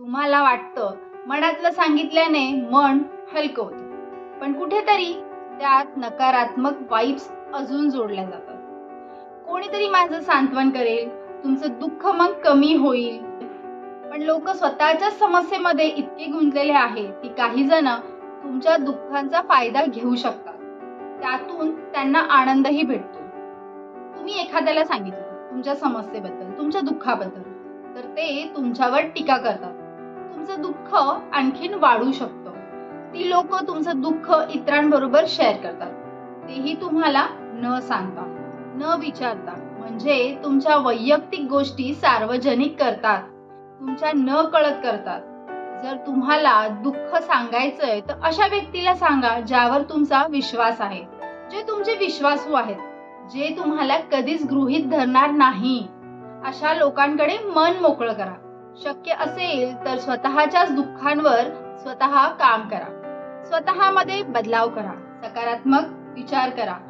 तुम्हाला वाटतं मनातलं सांगितल्याने मन हलकं होतं, पण कुठेतरी त्यात नकारात्मक वाइब्स अजून जोडल्या जातात. कोणीतरी माझं सांत्वन करेल, तुमचं दुःख मग कमी होईल. पण लोक स्वतःच्याच समस्येमध्ये इतके गुंतलेले आहेत की काही जण तुमच्या दुःखाचा फायदा घेऊ शकतात. त्यातून त्यांना आनंदही भेटतो. तुम्ही एखाद्याला सांगितलं तुमच्या समस्येबद्दल, तुमच्या दुःखाबद्दल, तर ते तुमच्यावर टीका करतात. तुमचं दुःख आणखीन वाढू शकतं. ती लोक तुमचं दुःख इतरांबरोबर शेअर करतात, तेही तुम्हाला न सांगता, न विचारता. म्हणजे तुमच्या वैयक्तिक गोष्टी सार्वजनिक करतात, तुमच्या न कळत करतात. जर तुम्हाला दुःख सांगायचंय तर अशा व्यक्तीला सांगा ज्यावर तुमचा विश्वास आहे, जे तुमचे विश्वासू आहेत, जे तुम्हाला कधीच गृहीत धरणार नाही. अशा लोकांकडे मन मोकळं करा. शक्य असेल तर स्वतःच्याच दुःखांवर स्वतः काम करा. स्वतःमध्ये बदलाव करा. सकारात्मक विचार करा.